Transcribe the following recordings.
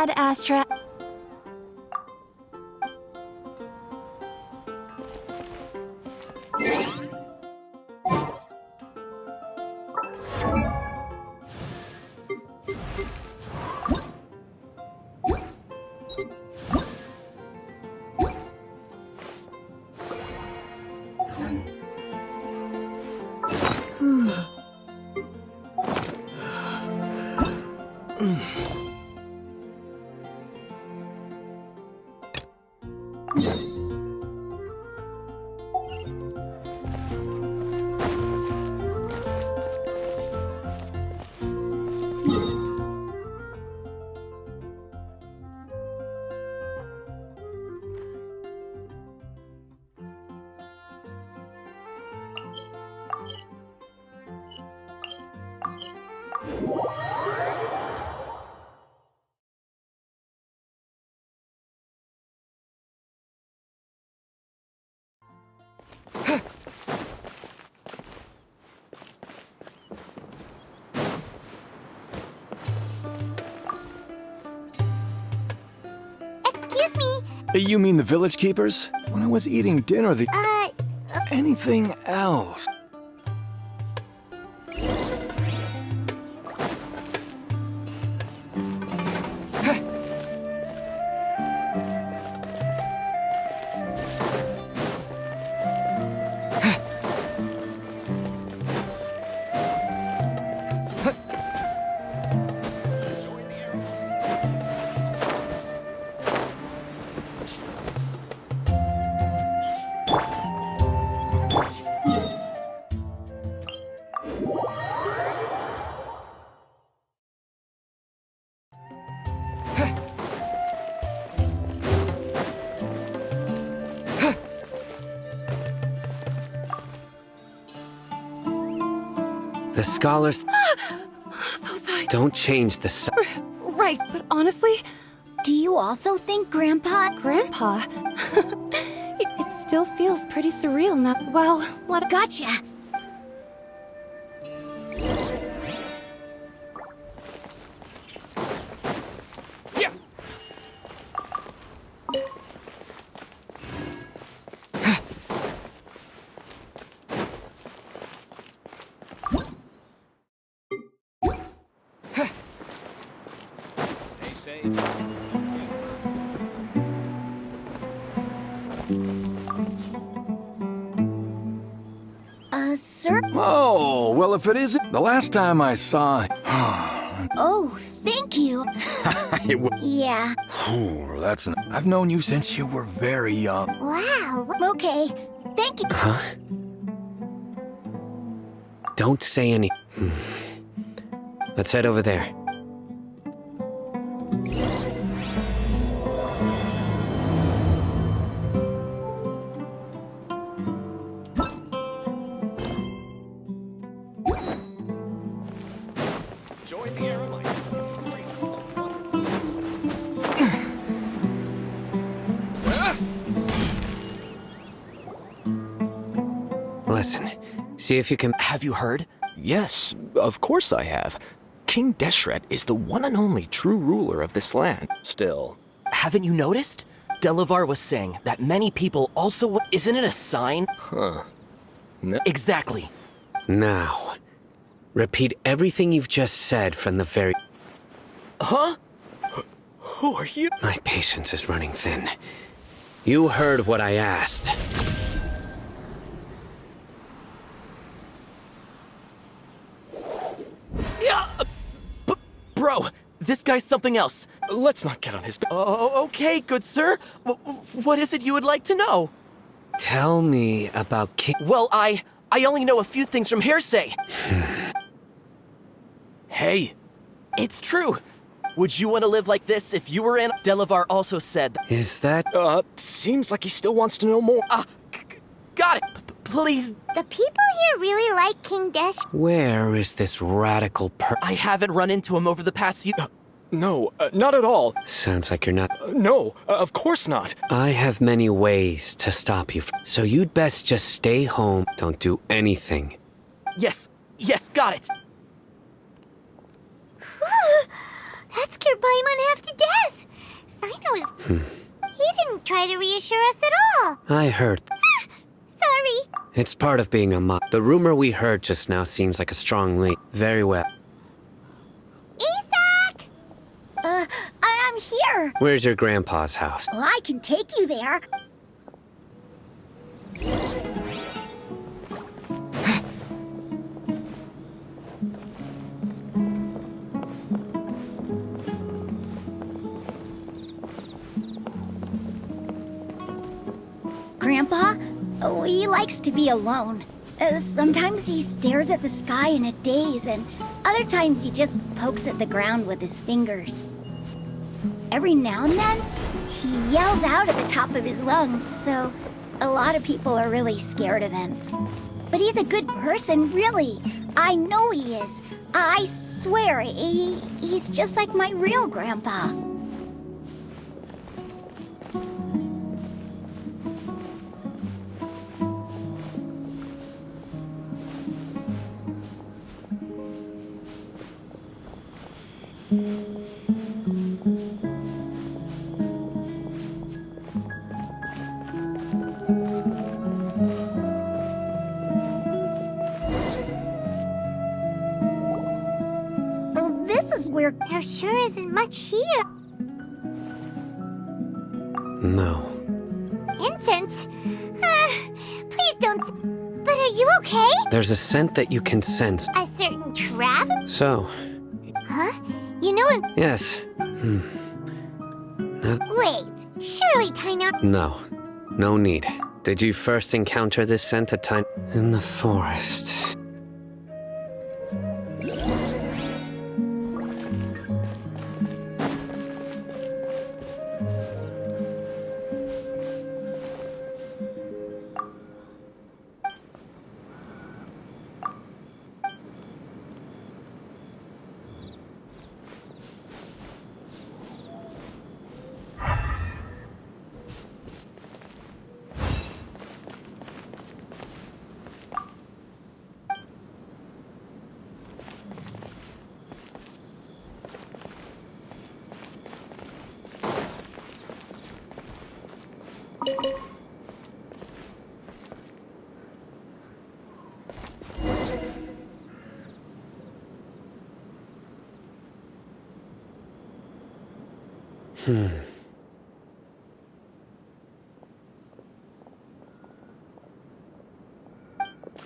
glad Astra... Excuse me. You mean the village keepers? When I was eating dinner, anything else? The scholars... Those eyes... Don't change the... Right, but honestly... Do you also think Grandpa... Grandpa... it still feels pretty surreal now. Well, what... Gotcha. Sir? Oh, well, if it isn't... The last time I saw... Oh, thank you. Yeah. That's... I've known you since you were very young. Wow. Okay. Thank you. Huh? Don't say any... Let's head over there. Listen, see if you can... Have you heard? Yes, of course I have. King Deshret is the one and only true ruler of this land. Still. Haven't you noticed? Delavar was saying that many people also... Isn't it a sign? Huh. No. Exactly. Now, repeat everything you've just said from the very... Huh? Who are you? My patience is running thin. You heard what I asked. Yeah, bro, this guy's something else. Let's not get on his... Oh, okay, good sir. What is it you would like to know? Tell me about King... Well, I only know a few things from hearsay. Hey, it's true. Would you want to live like this if you were in... Delavar also said... Is that... Seems like he still wants to know more. Got it. Please. The people here really like King Desh. Where is this radical I haven't run into him over the past few... No, not at all. Sounds like you're not... No, of course not. I have many ways to stop you. So you'd best just stay home. Don't do anything. Yes, got it. That scared Paimon half to death. Sino is... He didn't try to reassure us at all. I heard. Sorry. It's part of being a mob. The rumor we heard just now seems like a strong lead. Very well. Isaac! I'm here. Where's your grandpa's house? Well, I can take you there. Grandpa, he likes to be alone. Sometimes he stares at the sky in a daze, and other times he just pokes at the ground with his fingers. Every now and then, he yells out at the top of his lungs, so a lot of people are really scared of him. But he's a good person, really. I know he is. I swear, he's just like my real grandpa. This is where there sure isn't much here. No. Incense? Please don't. But are you okay? There's a scent that you can sense. A certain trap? So, Huh? You know him? yes. Wait, surely Taina. No. No need. Did you first encounter this scent at time in the forest?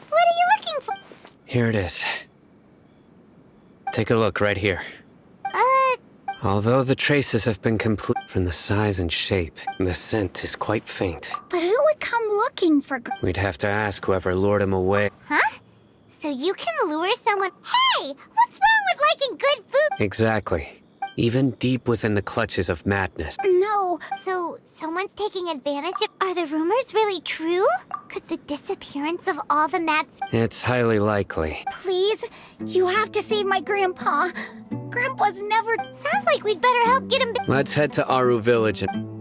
What are you looking for? Here it is. Take a look right here. Although the traces have been complete from the size and shape, the scent is quite faint. But who would come looking for... We'd have to ask whoever lured him away. Huh? So you can lure someone... Hey! What's wrong with liking good food? Exactly. Even deep within the clutches of madness. No. So someone's taking advantage of... Are the rumors really true? Could the disappearance of all the mats... It's highly likely. Please? You have to save my grandpa. Grandpa's never... Sounds like we'd better help get him... Let's head to Aru Village and...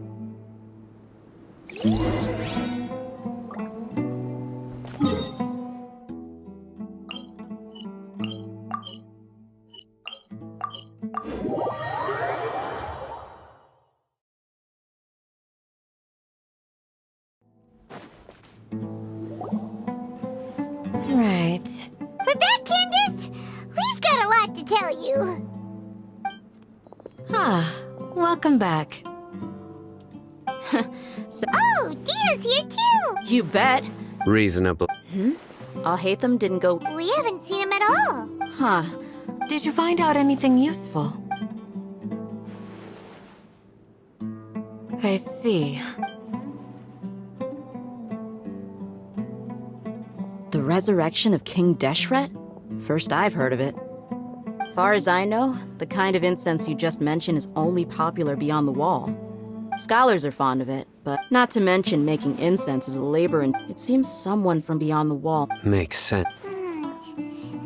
Right. We're back, Candace! We've got a lot to tell you. Ah, welcome back. Oh, Dia's here too! You bet. Reasonable. Alhaitham didn't go... We haven't seen him at all. Huh. Did you find out anything useful? I see. The resurrection of King Deshret? First I've heard of it. Far as I know, the kind of incense you just mentioned is only popular beyond the wall. Scholars are fond of it, but not to mention making incense is a labor and it seems someone from beyond the wall. Makes sense.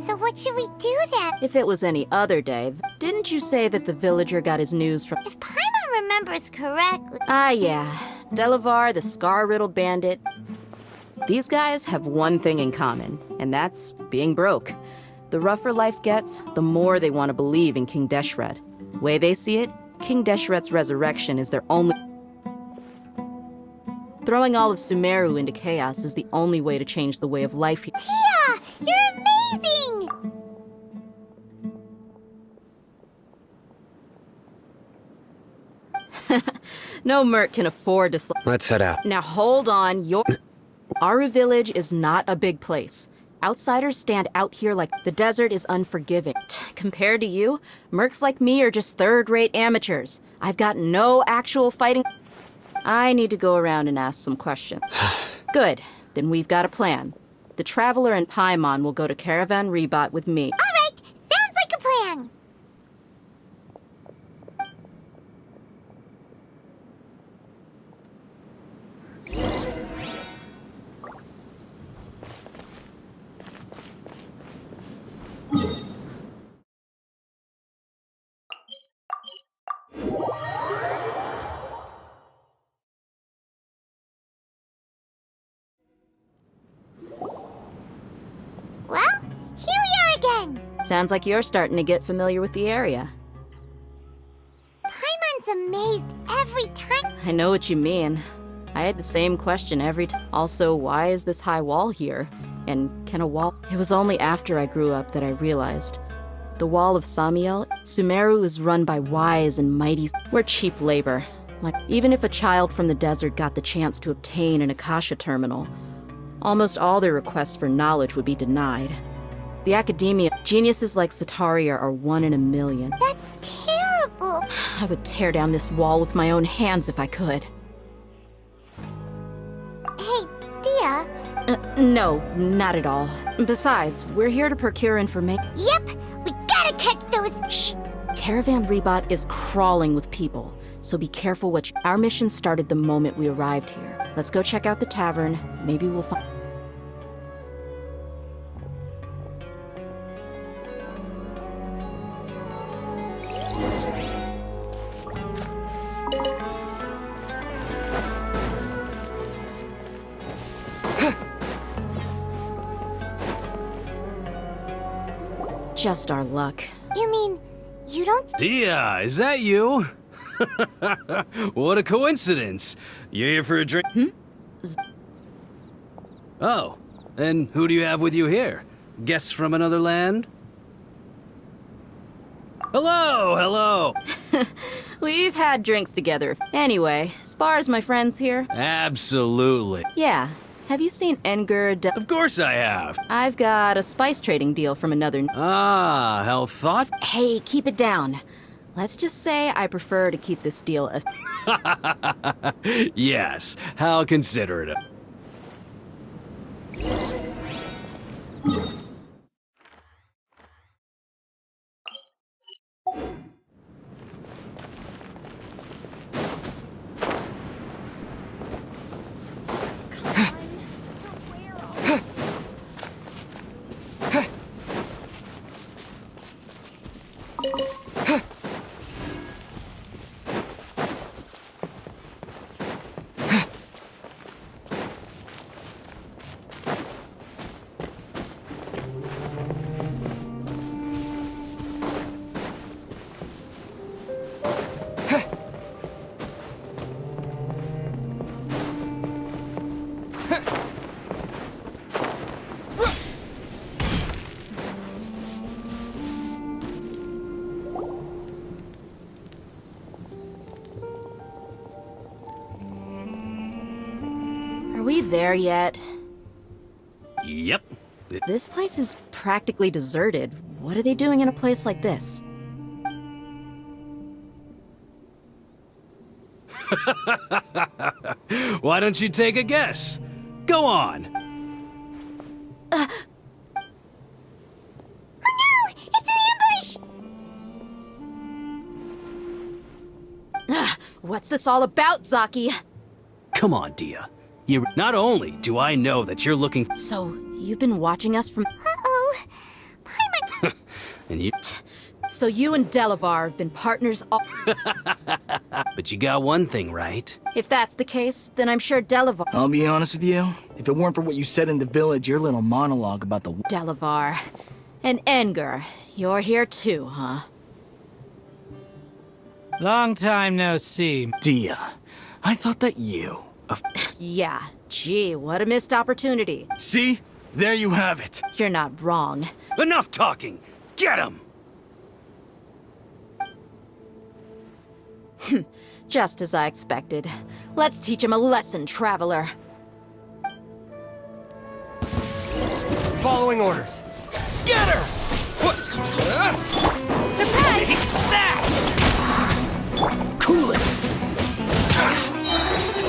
So what should we do then? If it was any other day, didn't you say that the villager got his news from... If Paimon remembers correctly... Ah, yeah. Delavar, the scar-riddled bandit. These guys have one thing in common, and that's being broke. The rougher life gets, the more they want to believe in King Deshret. Way they see it, King Deshret's resurrection is their only... Throwing all of Sumeru into chaos is the only way to change the way of life here. Tia! You're amazing! No merc can afford to Let's head out. Now hold on, Aru Village is not a big place. Outsiders stand out here like the desert is unforgiving. Compared to you, mercs like me are just third-rate amateurs. I've got no actual fighting... I need to go around and ask some questions. Good, then we've got a plan. The Traveler and Paimon will go to Caravan Rebot with me. Alright, sounds like a plan! Well, here we are again! Sounds like you're starting to get familiar with the area. Paimon's amazed every time. I know what you mean. I had the same question every time. Also, why is this high wall here? And can a wall... It was only after I grew up that I realized. The Wall of Samiel, Sumeru is run by wise and mighty... We're cheap labor. Like, even if a child from the desert got the chance to obtain an Akasha terminal, almost all their requests for knowledge would be denied. The academia, geniuses like Sataria are 1 in a million. That's terrible. I would tear down this wall with my own hands if I could. Hey, Tia. No, not at all. Besides, we're here to procure information. Yep, we gotta catch those. Shh! Caravan Rebot is crawling with people, so be careful what Our mission started the moment we arrived here. Let's go check out the tavern. Maybe we'll find... Just our luck. You mean, you don't... Tia, is that you? What a coincidence. You here for a drink? Oh, and who do you have with you here? Guests from another land? Hello, hello. We've had drinks together. Anyway, as far as my friends here... Absolutely. Yeah. Have you seen Enger Of course I have. I've got a spice trading deal from another... Ah, how thoughtful. Hey, keep it down. Let's just say I prefer to keep this deal as... Yes, how considerate. Are we there yet? Yep. This place is practically deserted. What are they doing in a place like this? Why don't you take a guess? Go on. Oh no! It's an ambush! What's this all about, Zaki? Come on, Dia. Not only do I know that you're looking So, you've been watching us from... Uh-oh. Paimon... and you So you and Delavar have been partners all... but you got one thing right. If that's the case, then I'm sure Delavar... I'll be honest with you. If it weren't for what you said in the village, your little monologue about the... Delavar. And Enger, you're here too, huh? Long time no see. Dia, I thought that you... Yeah, gee, what a missed opportunity. See? There you have it. You're not wrong. Enough talking! Get him! Just as I expected. Let's teach him a lesson, traveler. Following orders. Scatter! What? Surprise! Take that! Cool it!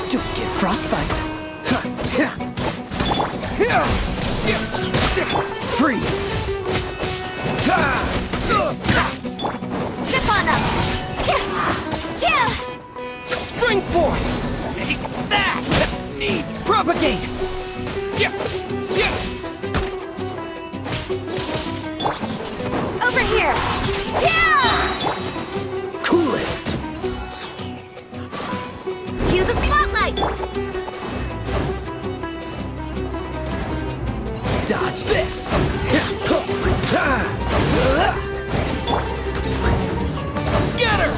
Don't get frostbite. Freeze! Chip on up! Spring forth! Take that! Need propagate! Over here! Yeah! Cool it! Cue the spotlight! Dodge this! Scatter!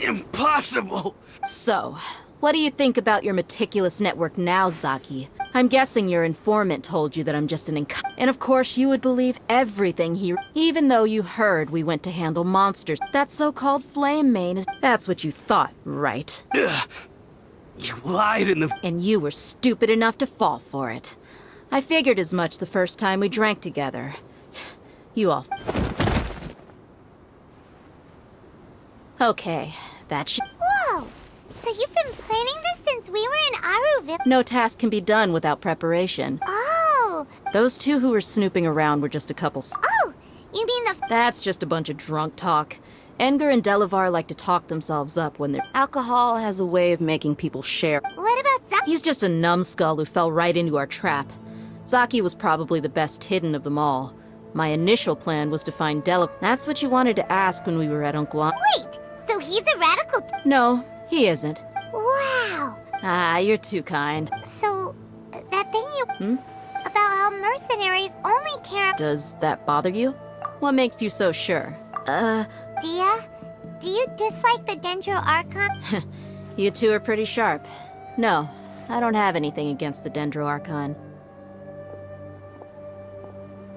Impossible! So, what do you think about your meticulous network now, Zaki? I'm guessing your informant told you that I'm just an and of course you would believe everything even though you heard we went to handle monsters. That so-called flame main is... That's what you thought, right? Ugh. You lied in the... And you were stupid enough to fall for it. I figured as much the first time we drank together. You all... Okay, Whoa! So you've been planning this since we were in Aruville? No task can be done without preparation. Oh! Those two who were snooping around were just a couple Oh! You mean the... That's just a bunch of drunk talk. Edgar and Delavar like to talk themselves up when they're... Alcohol has a way of making people share. What about Zaki? He's just a numbskull who fell right into our trap. Zaki was probably the best hidden of them all. My initial plan was to find That's what you wanted to ask when we were at Uncle Wait! So he's a radical... No, he isn't. Wow! Ah, you're too kind. So, that thing you... About how mercenaries only care... Does that bother you? What makes you so sure? Dia? Do you dislike the Dendro Archon? You two are pretty sharp. No, I don't have anything against the Dendro Archon.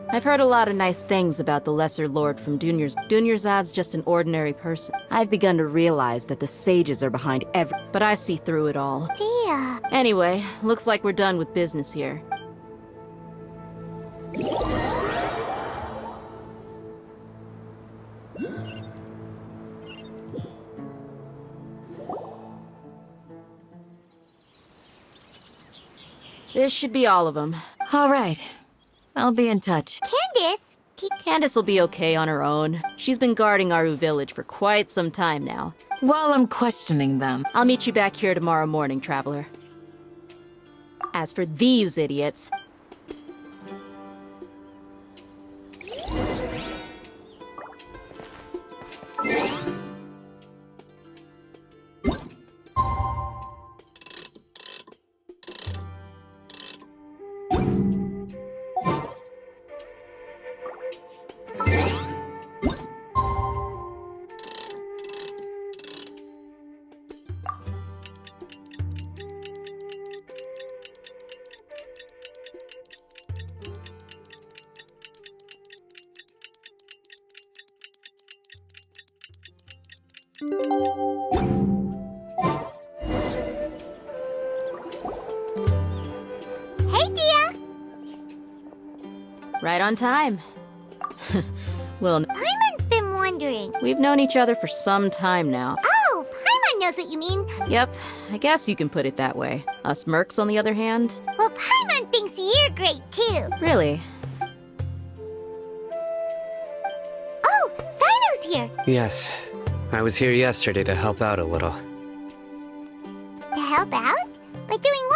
I've heard a lot of nice things about the Lesser Lord from Dunyarzad's just an ordinary person. I've begun to realize that the sages are behind but I see through it all. Dia... Anyway, looks like we're done with business here. This should be all of them. All right. I'll be in touch. Candace? Candace will be okay on her own. She's been guarding Aru Village for quite some time now. While I'm questioning them. I'll meet you back here tomorrow morning, traveler. As for these idiots... Hey, Dia! Right on time. Well, Paimon's been wondering. we've known each other for some time now. Oh, Paimon knows what you mean. Yep, I guess you can put it that way. Us mercs, on the other hand? Well, Paimon thinks you're great, too. Really? Oh, Cyno's here. Yes. I was here yesterday to help out a little. To help out? By doing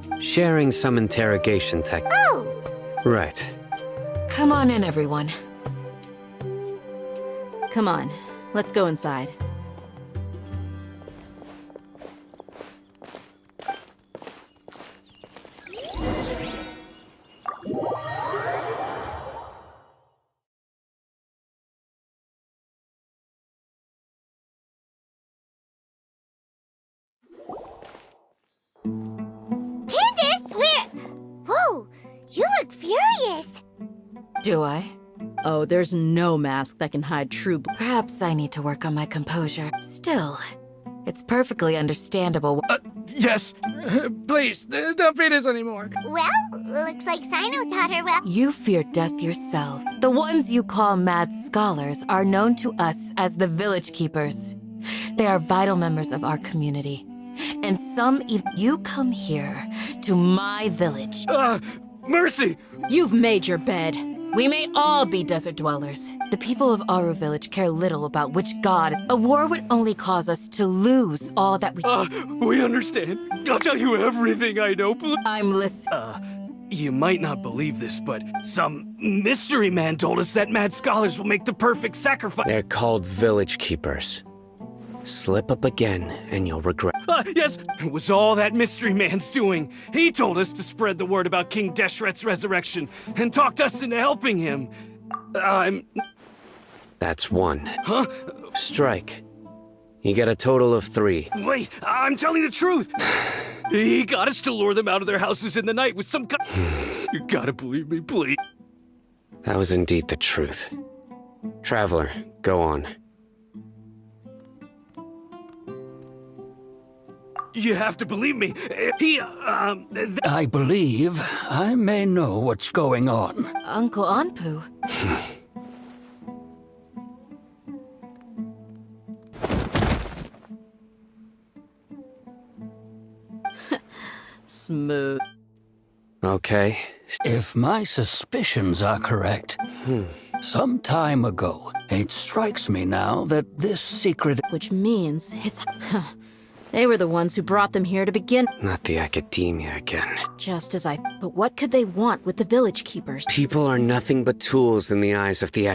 what? Sharing some interrogation tech. Oh, Right. Come on in, everyone. Come on, let's go inside. Do I? Oh, there's no mask that can hide true Perhaps I need to work on my composure. Still, it's perfectly understandable. Yes. Please, don't read this anymore. Well, looks like Sino taught her well. You fear death yourself. The ones you call mad scholars are known to us as the Village Keepers. They are vital members of our community. And some even you come here to my village. Mercy! You've made your bed. We may all be desert dwellers. The people of Aru Village care little about which god. A war would only cause us to lose all that We understand. I'll tell you everything I know. I'm listening. You might not believe this, but some mystery man told us that mad scholars will make the perfect sacrifice. They're called village keepers. Slip up again, and you'll regret. Yes, it was all that mystery man's doing. He told us to spread the word about King Deshret's resurrection and talked us into helping him. That's one. Huh? Strike. You get a total of 3. Wait, I'm telling the truth. He got us to lure them out of their houses in the night with some You gotta believe me, please. That was indeed the truth. Traveler, go on. You have to believe me. I believe I may know what's going on. Uncle Anpu. smooth. Okay. If my suspicions are correct, some time ago, it strikes me now that this secret... Which means it's... They were the ones who brought them here to begin. Not the academia again. Just as I... But what could they want with the Village Keepers? People are nothing but tools in the eyes of the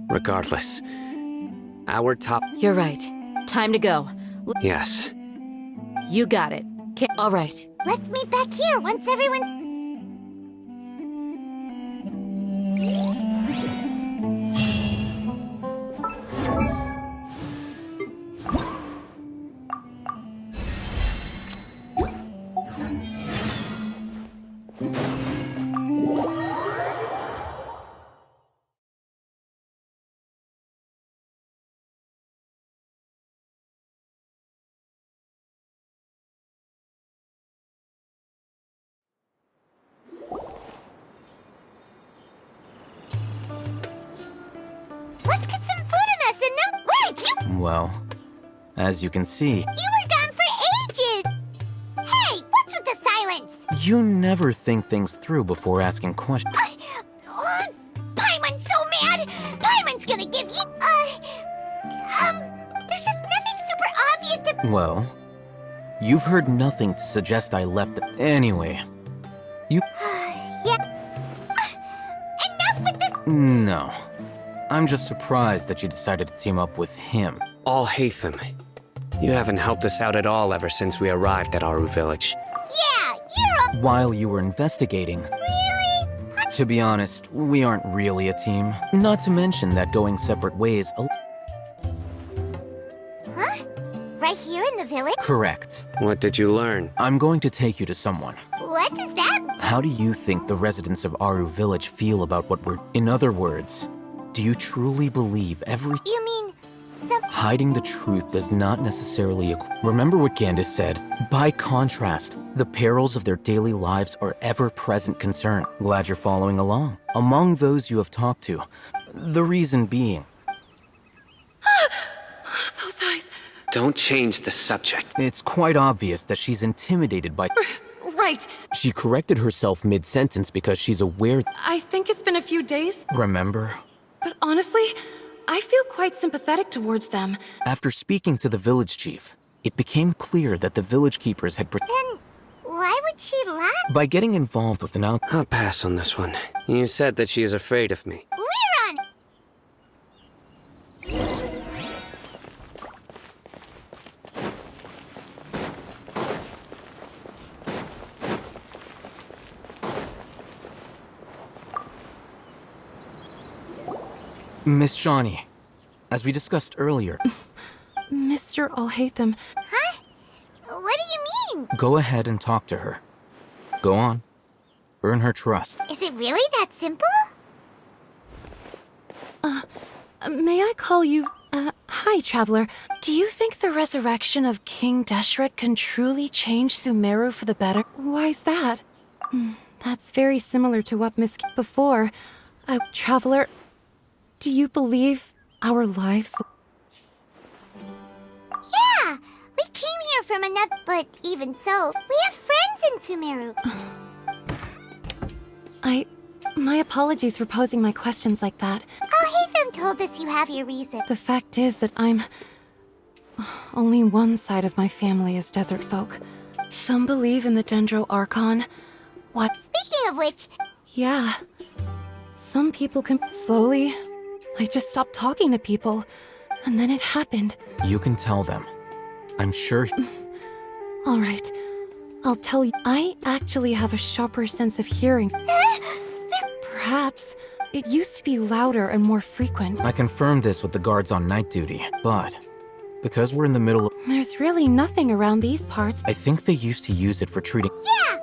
Regardless. Our top... You're right. Time to go. Yes. You got it. All right. Let's meet back here once everyone... Let's get some food in us and now... Where have you... Well, as you can see... You were gone for ages! Hey, what's with the silence? You never think things through before asking questions. Paimon's so mad! Paimon's gonna give you... There's just nothing super obvious to... Well, you've heard nothing to suggest I left Anyway, you... Yeah. Enough with this... No. I'm just surprised that you decided to team up with him. Al-Haytham, you haven't helped us out at all ever since we arrived at Aru Village. Yeah, you're a... While you were investigating... Really? To be honest, we aren't really a team. Not to mention that going separate ways... Huh? Right here in the village? Correct. What did you learn? I'm going to take you to someone. What does that... How do you think the residents of Aru Village feel about what we're... In other words, do you truly believe every... You mean... some... Hiding the truth does not necessarily... Remember what Gandhi said. By contrast, the perils of their daily lives are ever-present concern. Glad you're following along. Among those you have talked to, the reason being... Those eyes. Don't change the subject. It's quite obvious that she's intimidated by... Right. She corrected herself mid-sentence because she's aware... I think it's been a few days, Remember? but honestly, I feel quite sympathetic towards them. After speaking to the village chief, it became clear that the village keepers had... Then... why would she lie? By getting involved with an out... I'll pass on this one. You said that she is afraid of me. We're on... Miss Shawnee, as we discussed earlier... Mr. Al-Haytham, Huh? What do you mean? Go ahead and talk to her. Go on. Earn her trust. Is it really that simple? May I call you... hi, Traveler. Do you think the resurrection of King Deshret can truly change Sumeru for the better? Why's that? That's very similar to what Miss before. Traveler, do you believe our lives... Yeah! We came here from another... But even so, we have friends in Sumeru. My apologies for posing my questions like that. Oh, Hatham told us you have your reason. The fact is that only one side of my family is desert folk. Some believe in the Dendro Archon. What? Speaking of which... Yeah. Some people can... Slowly, I just stopped talking to people. And then it happened. You can tell them. I'm sure... All right. I'll tell you. I actually have a sharper sense of hearing. Perhaps. It used to be louder and more frequent. I confirmed this with the guards on night duty, but... because we're in the middle of... There's really nothing around these parts. I think they used to use it for treating... Yeah!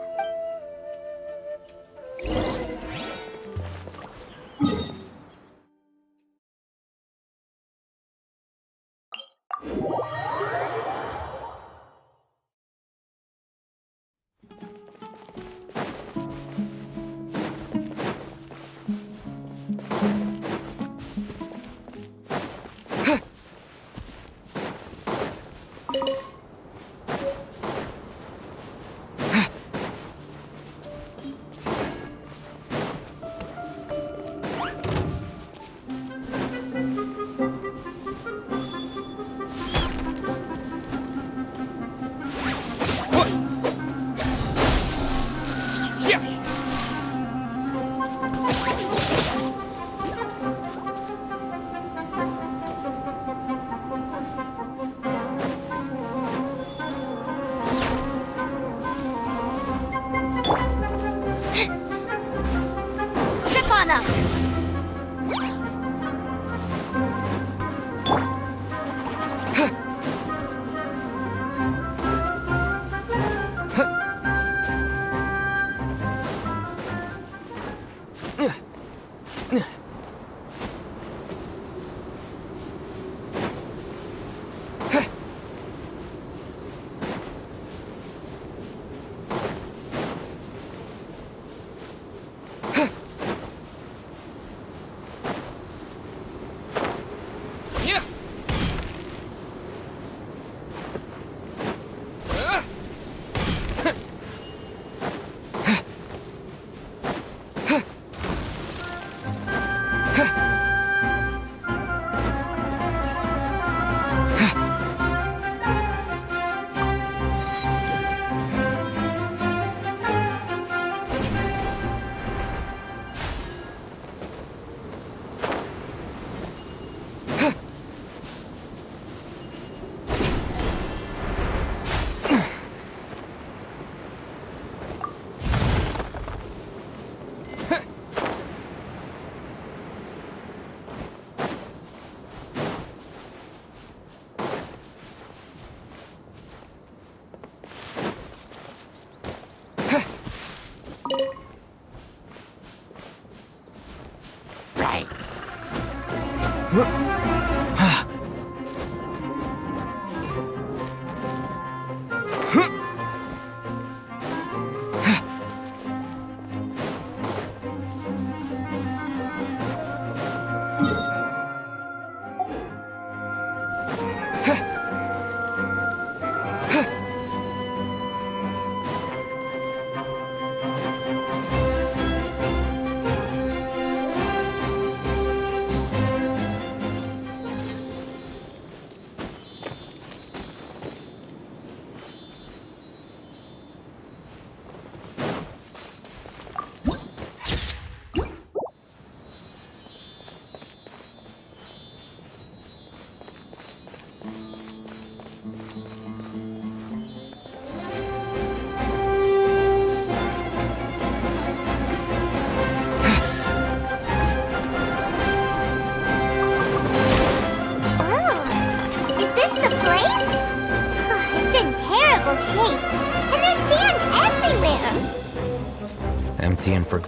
Empty and for...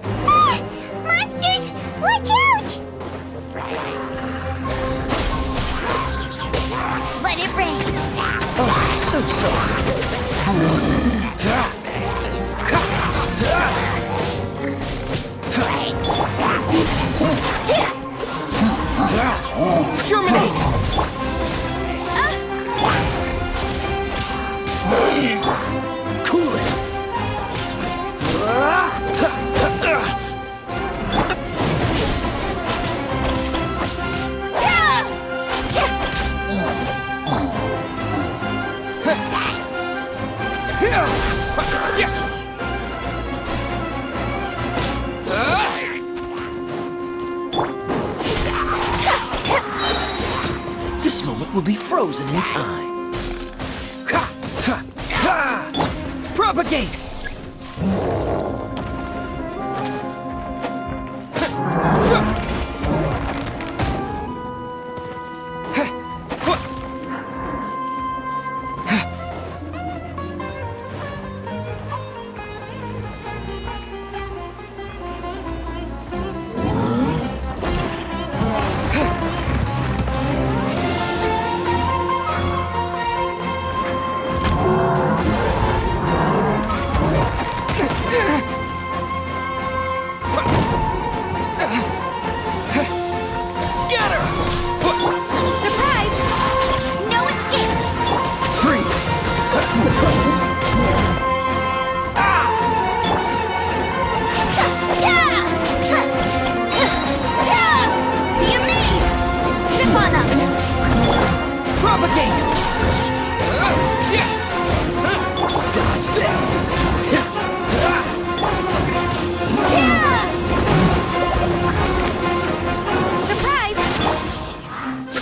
Monsters! Watch out! it rain. Oh, so sorry. Germinate! Cool it! This moment will be frozen in time. Propagate!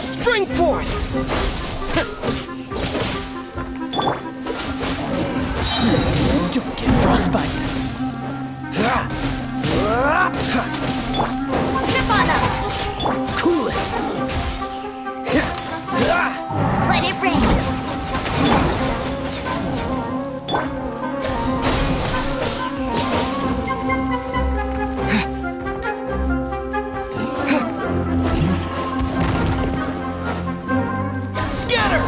Spring forth! Don't get frostbite! Trip on them! Cool it! Let it rain! Scatter!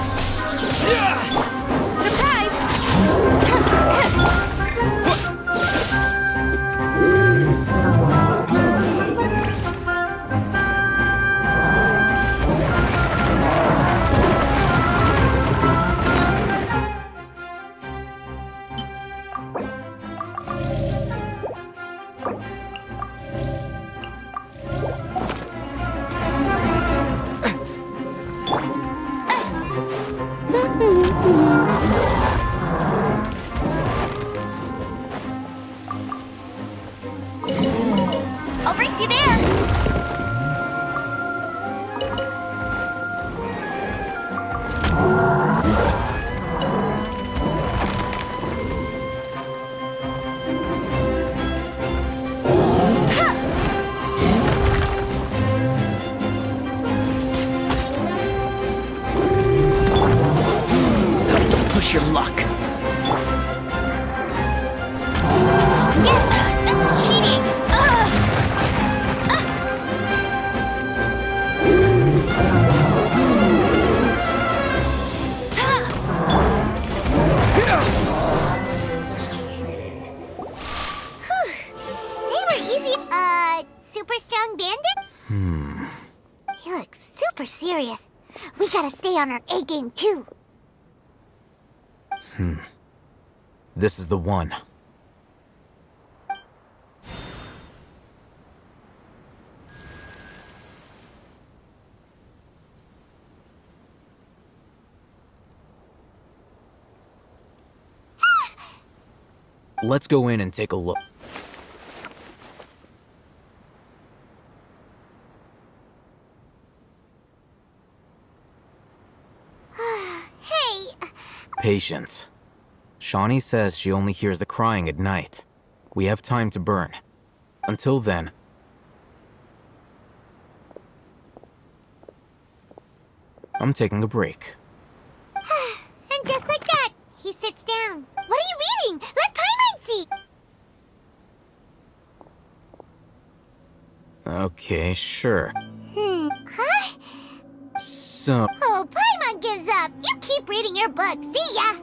I'll race you there! Don't push your luck! That's cheating! Super strong bandit? He looks super serious. We gotta stay on our A game too. This is the one. Let's go in and take a look. Hey! Patience. Shawnee says she only hears the crying at night. We have time to burn. Until then... I'm taking a break. And just like that, he sits down. What are you reading? Let Paimon see! Okay, sure. Huh? So... Oh, Paimon gives up! You reading your book. See ya!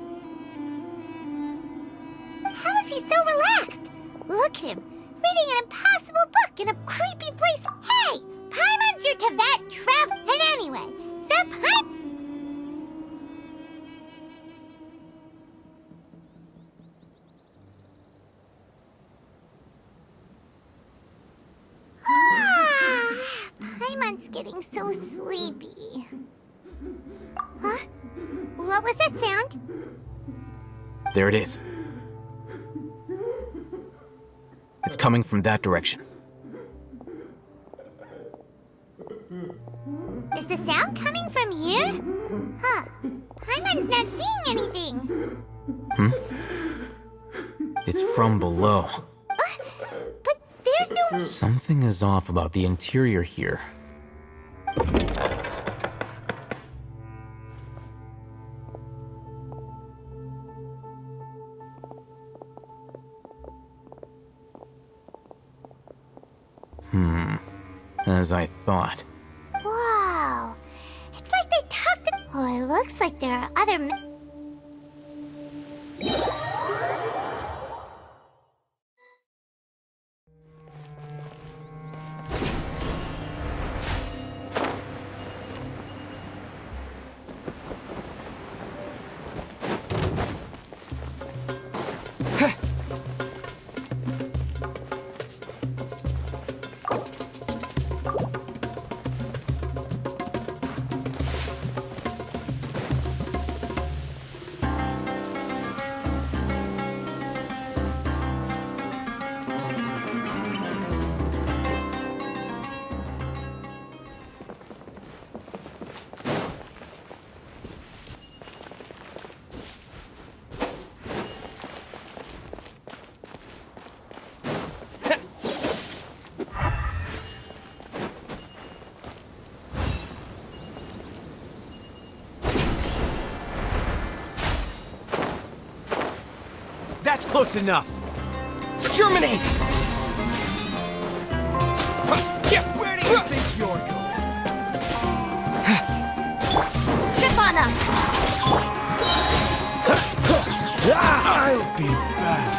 How is he so relaxed? Look at him, reading an impossible book in a creepy place. Hey! Paimon's your Tibet travel. And anyway, the Paimon's getting so sleepy. Huh? What was that sound? There it is. It's coming from that direction. Is the sound coming from here? Huh. Paimon's not seeing anything. It's from below. But there's no... Something is off about the interior here. As I thought. Wow. It's like they talked... Oh, it looks like there are other... That's close enough! Germinate! Where do you think you're going? Chip on them! I'll be back.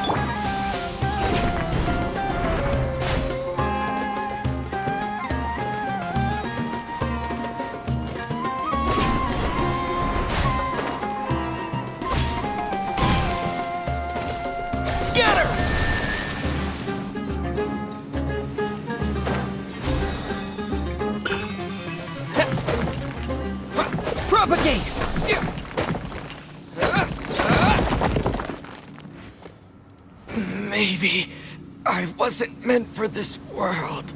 Scatter! Propagate! Maybe I wasn't meant for this world.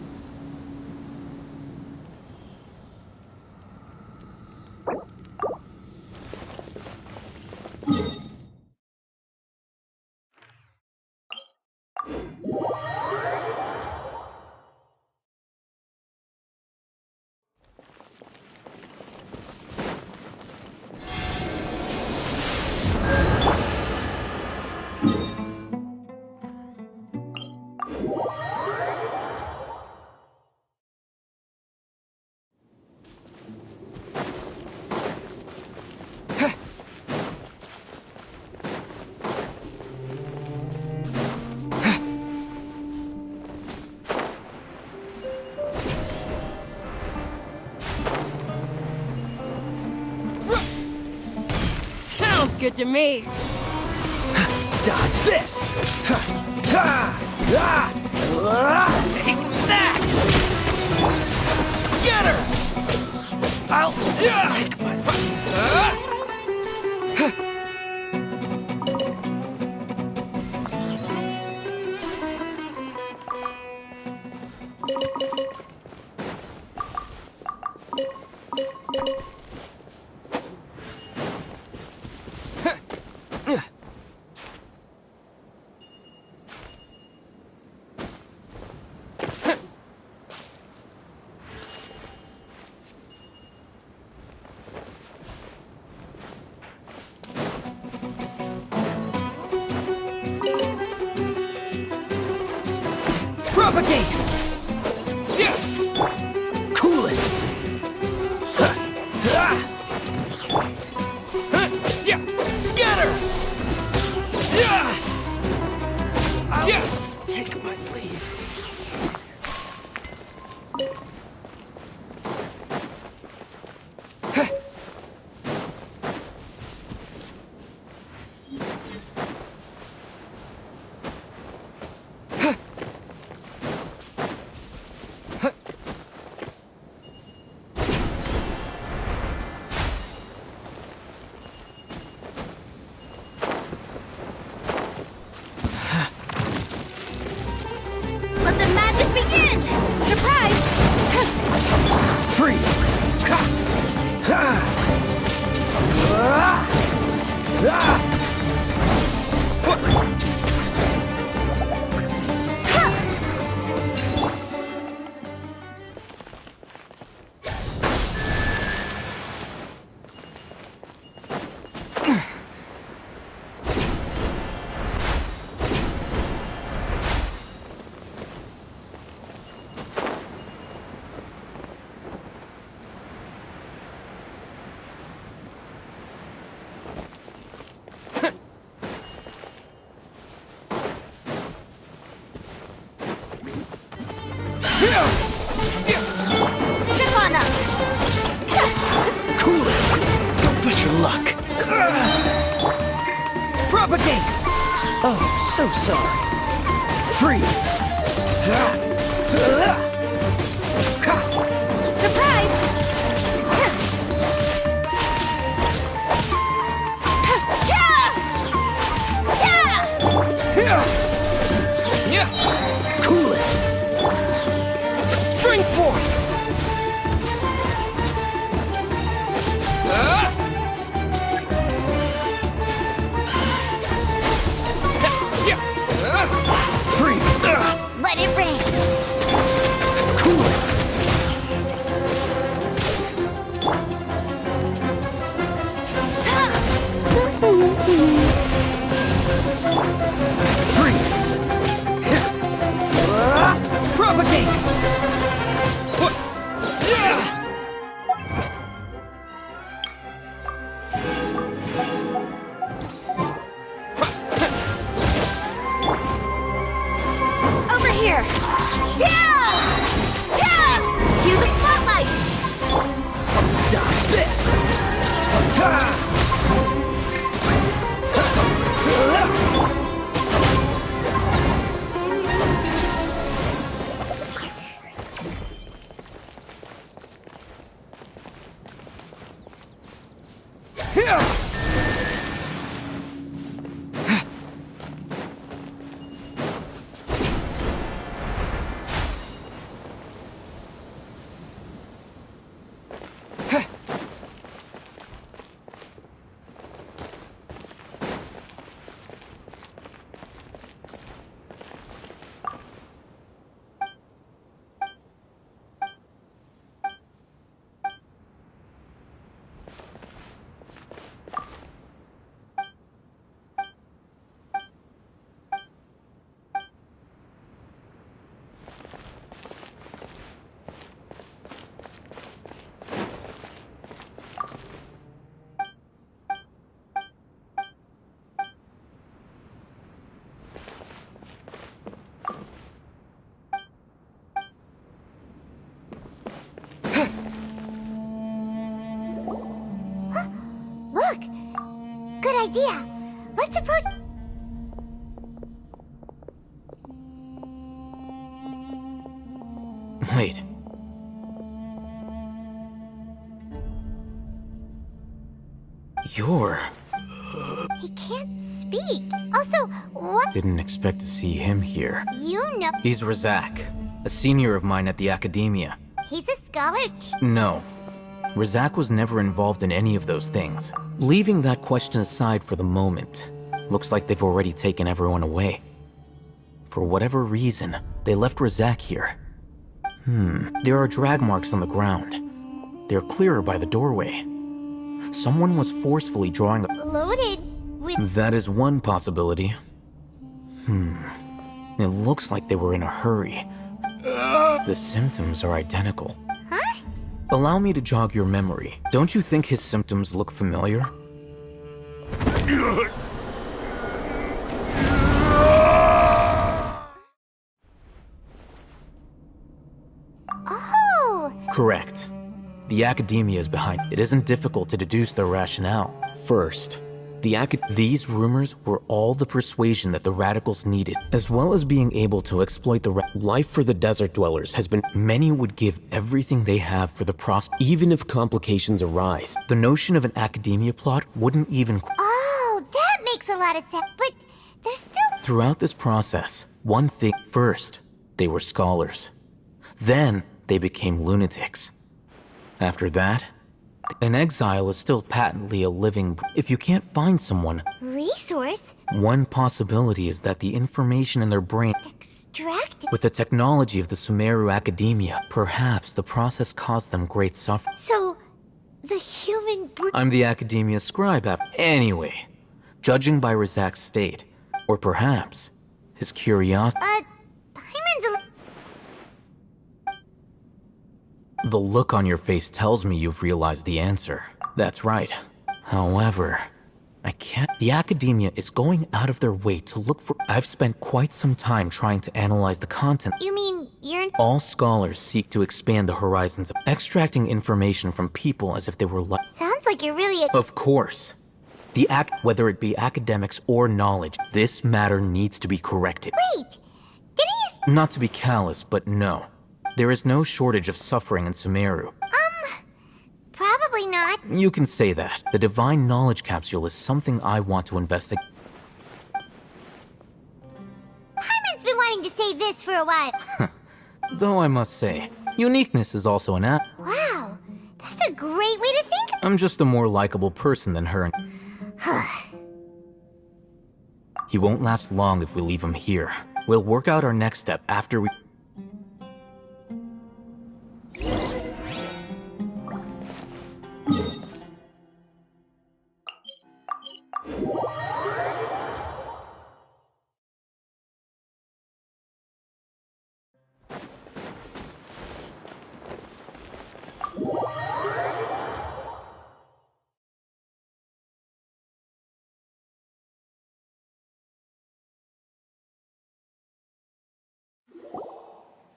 Sounds good to me. Dodge this! Take that! Scatter! I'll take my... Propagate! Cool it! Scatter! I'll take my leave. Let the magic begin! Surprise! Freeze! Chip on up! Cool it! Don't push your luck. Propagate! Oh, so sorry. Freeze! Surprise! Cool it! Spring forth! Freeze! Let it rain! Cool it! Freeze! Propagate! Over here! Cue the spotlight! Dodge this! Look! Good idea. Let's approach... Wait. You're... He can't speak. Also, what... Didn't expect to see him here. You know... He's Razak, a senior of mine at the academia. He's a scholar... No. Razak was never involved in any of those things. Leaving that question aside for the moment, looks like they've already taken everyone away. For whatever reason, they left Razak here. There are drag marks on the ground. They're clearer by the doorway. Someone was forcefully drawing the... Loaded with... That is one possibility. It looks like they were in a hurry. The symptoms are identical. Huh? Allow me to jog your memory. Don't you think his symptoms look familiar? Oh! Correct. The academia is behind. It isn't difficult to deduce their rationale. First, these rumors were all the persuasion that the radicals needed, as well as being able to exploit the life for the desert dwellers has been. Many would give everything they have for the even if complications arise. The notion of an academia plot wouldn't even. Oh, that makes a lot of sense. But there's still. Throughout this process, one thing. First, they were scholars. Then, they became lunatics. After that, an exile is still patently a living. If you can't find someone, Resource? one possibility is that the information in their brain. Extracted? With the technology of the Sumeru Academia, perhaps the process caused them great suffering. So, the human I'm the Academia scribe anyway, judging by Razak's state, or perhaps his curiosity. Hyman's The look on your face tells me you've realized the answer. That's right. However, I can't. The Academia is going out of their way to look for. I've spent quite some time trying to analyze the content. You mean you're. All scholars seek to expand the horizons of extracting information from people as if they were like. Sounds like you're really a. Of course. Whether it be academics or knowledge, this matter needs to be corrected. Wait! Didn't you. Not to be callous, but no. There is no shortage of suffering in Sumeru. Probably not. You can say that. The Divine Knowledge Capsule is something I want to investigate. Hyman's been wanting to say this for a while. Though I must say, uniqueness is also an app. Wow, that's a great way to think. I'm just a more likable person than her. He won't last long if we leave him here. We'll work out our next step after we...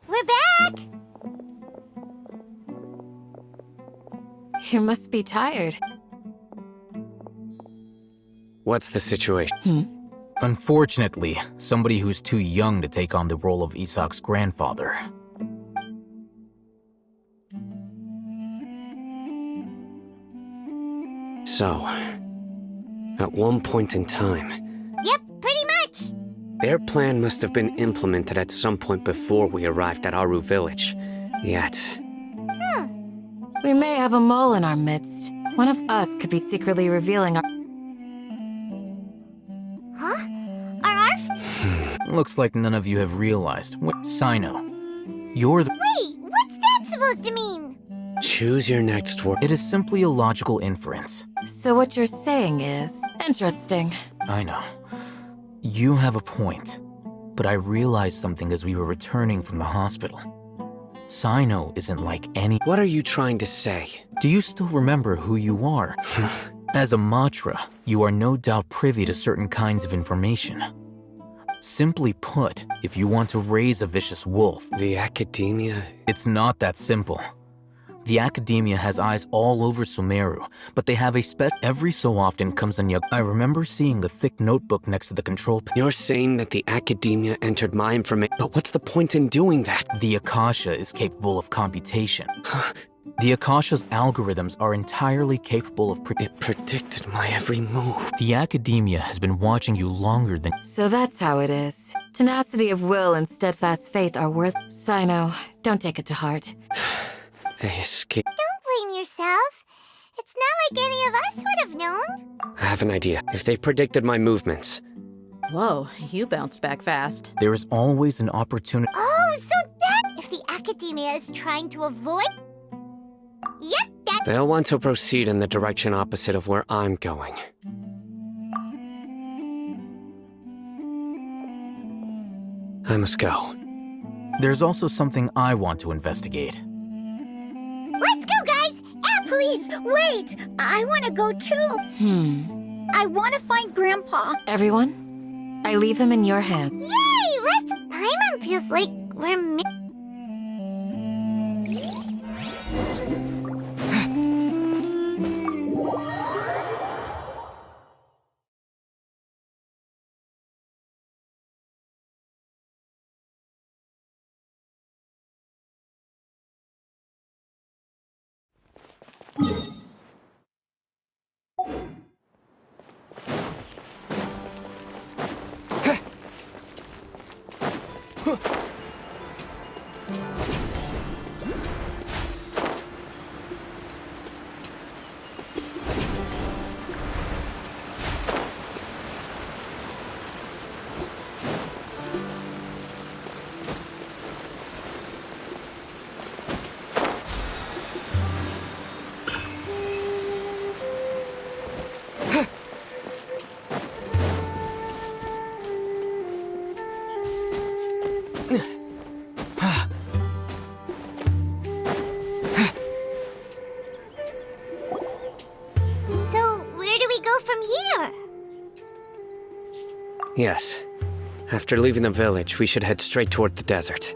We're back! You must be tired. What's the situation? Unfortunately, somebody who's too young to take on the role of Isak's grandfather. So, at one point in time, Yep, pretty much. their plan must have been implemented at some point before we arrived at Aru village. Yet, We may have a mole in our midst. One of us could be secretly revealing our... Huh? Are Looks like none of you have realized. Sino, you're the... Wait, what's that supposed to mean? choose your next word. It is simply a logical inference. So what you're saying is... Interesting. I know. You have a point. But I realized something as we were returning from the hospital. Sino isn't like any... What are you trying to say? Do you still remember who you are? As a Matra, you are no doubt privy to certain kinds of information. Simply put, if you want to raise a vicious wolf... The Academia? It's not that simple. The Academia has eyes all over Sumeru, but they have a every so often comes on I remember seeing a thick notebook next to the control panel. You're saying that the Academia entered my information, but what's the point in doing that? The Akasha is capable of computation. The Akasha's algorithms are entirely capable of It predicted my every move. The Academia has been watching you longer than... So that's how it is. Tenacity of will and steadfast faith are worth... Sino, don't take it to heart. They escaped. Don't blame yourself. It's not like any of us would have known. I have an idea. If they predicted my movements... Whoa, you bounced back fast. There is always an opportunity... Oh, so that... If the Academia is trying to avoid... Yep, that... They'll want to proceed in the direction opposite of where I'm going. I must go. There's also something I want to investigate. Let's go, guys! Please, wait! I want to go too! I want to find Grandpa. Everyone, I leave him in your hands. Yay! Let's... Paimon feels like we're Yes. After leaving the village, we should head straight toward the desert.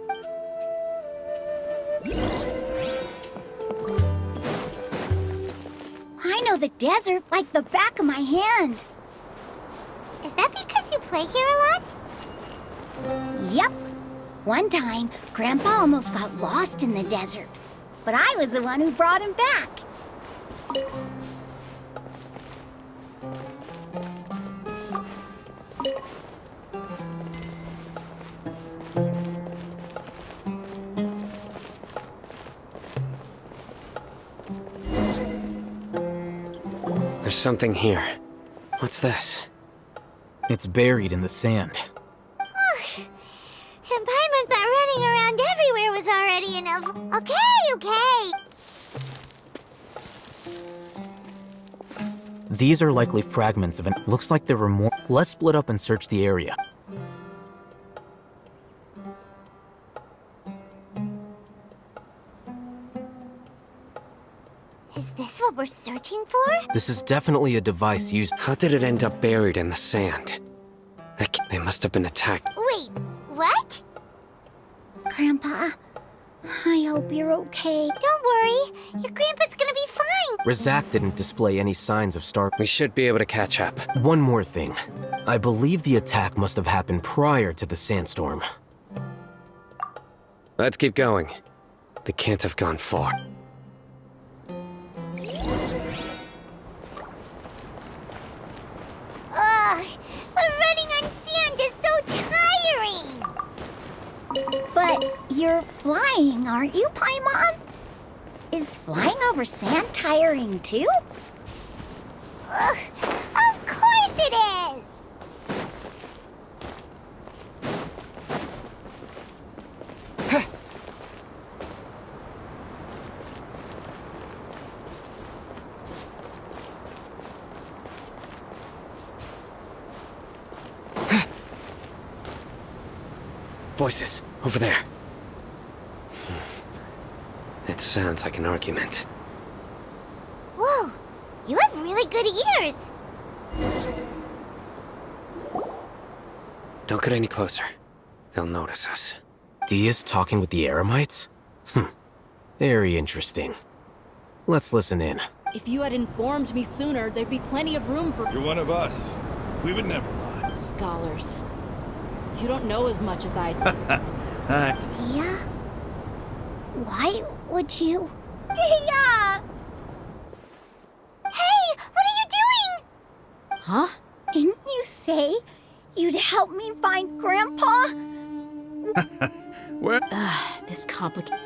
I know the desert like the back of my hand. Is that because you play here a lot? Yep. One time, Grandpa almost got lost in the desert, but I was the one who brought him back. There's something here. What's this? It's buried in the sand. And Paimon thought running around everywhere was already enough. Okay. These are likely fragments of an... Looks like there were more... Let's split up and search the area. Is this what we're searching for? This is definitely a device used... How did it end up buried in the sand? They must have been attacked. Wait, what? Grandpa, I hope you're okay. Don't worry, your grandpa's gonna be fine. Razak didn't display any signs of starvation. We should be able to catch up. One more thing. I believe the attack must have happened prior to the sandstorm. Let's keep going. They can't have gone far. Ugh, but running on sand is so tiring. But you're flying, aren't you, Paimon? Is flying over sand tiring too? Ugh, of course it is. Voices, over there. It sounds like an argument. Whoa, you have really good ears. Don't get any closer. They'll notice us. Dia's talking with the Eremites? Very interesting. Let's listen in. If you had informed me sooner, there'd be plenty of room for... You're one of us. We would never lie. Scholars. You don't know as much as I do. Dia? Why would you? Dia! Hey, what are you doing? Huh? Didn't you say you'd help me find Grandpa? What? This complicated...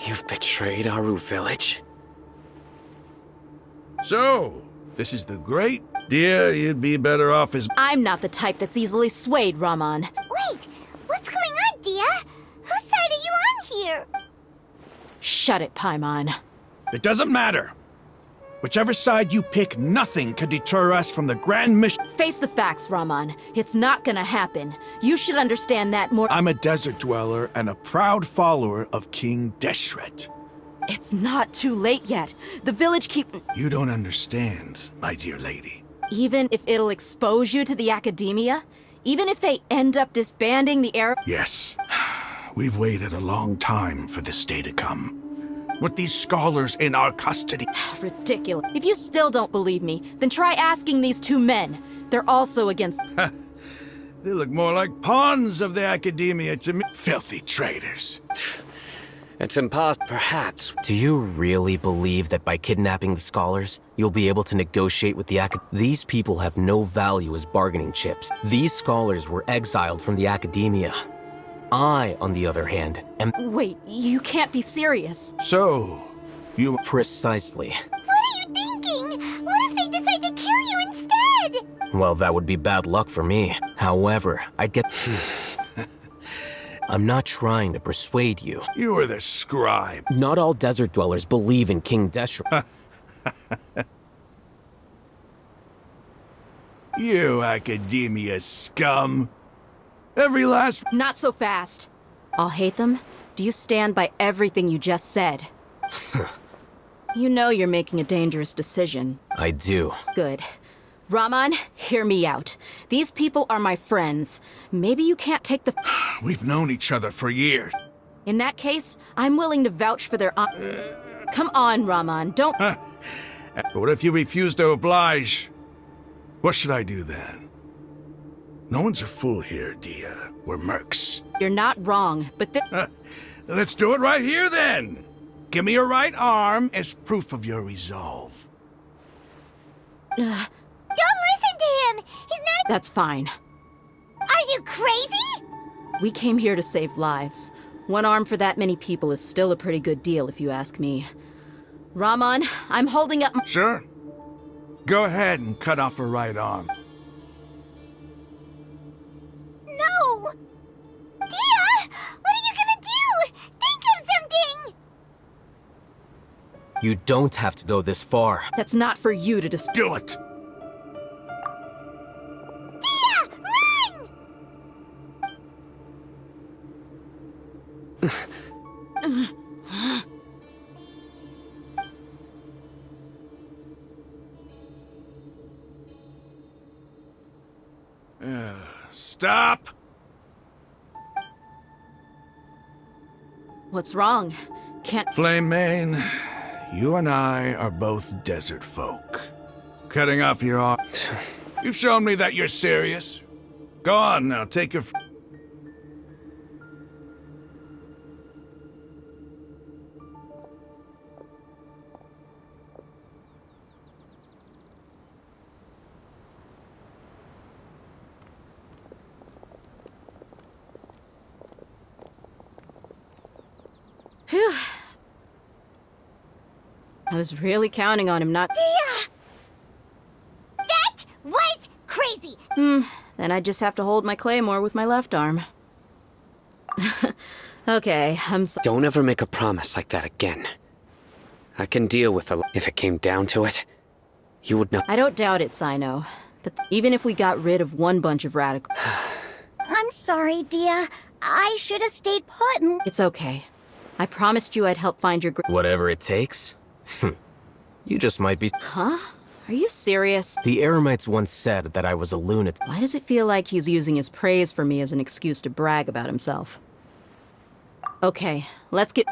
You've betrayed Aru village? So, this is the great... Dear, you'd be better off as... I'm not the type that's easily swayed, Raman. Wait, what's going on, Dia? Whose side are you on here? Shut it, Paimon. It doesn't matter. Whichever side you pick, nothing can deter us from the grand mission. Face the facts, Raman. It's not gonna happen. You should understand that more... I'm a desert dweller and a proud follower of King Deshret. It's not too late yet. The village keep... You don't understand, my dear lady. Even if it'll expose you to the academia? Even if they end up disbanding the Arab— Yes. We've waited a long time for this day to come. With these scholars in our custody. Ridiculous. If you still don't believe me, then try asking these two men. They're also against— They look more like pawns of the academia to me. Filthy traitors. It's impossible. Perhaps. Do you really believe that by kidnapping the scholars, you'll be able to negotiate with the These people have no value as bargaining chips. These scholars were exiled from the academia. I, on the other hand, am— Wait, you can't be serious. So, you— Precisely. What are you thinking? What if they decide to kill you instead? Well, that would be bad luck for me. However, I'd get— I'm not trying to persuade you. You were the scribe. Not all desert dwellers believe in King Deshret. You academia scum. Every last— Not so fast. I'll hate them. Do you stand by everything you just said? You know you're making a dangerous decision. I do. Good. Rahman, hear me out. These people are my friends. Maybe you can't take the— We've known each other for years. In that case, I'm willing to vouch for their— Come on, Rahman, don't— But what if you refuse to oblige? What should I do then? No one's a fool here, Dia. We're mercs. You're not wrong, but Let's do it right here, then. Give me your right arm as proof of your resolve. Don't listen to him! He's not— That's fine. Are you crazy? We came here to save lives. One arm for that many people is still a pretty good deal, if you ask me. Rahman, I'm holding up— Sure. Go ahead and cut off her right arm. No! Dia! What are you gonna do? Think of something! You don't have to go this far. That's not for you to Do it! Dia! Run! Stop! What's wrong? Can't— Flame Mane, you and I are both desert folk. Cutting off your arm. You've shown me that you're serious. Go on now, take your— Phew. I was really counting on him not— Dia! That was crazy! Then I just have to hold my claymore with my left arm. Okay, I'm so— Don't ever make a promise like that again. I can deal with a— If it came down to it, you would not— I don't doubt it, Sino. But even if we got rid of one bunch of radicals— I'm sorry, Dia. I should have stayed put and— It's okay. I promised you I'd help find your— Whatever it takes? You just might be— Huh? Are you serious? The Eremites once said that I was a lunatic. Why does it feel like he's using his praise for me as an excuse to brag about himself? Okay, let's get—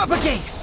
Propagate!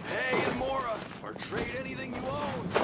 Hey, Amora, or trade anything you own.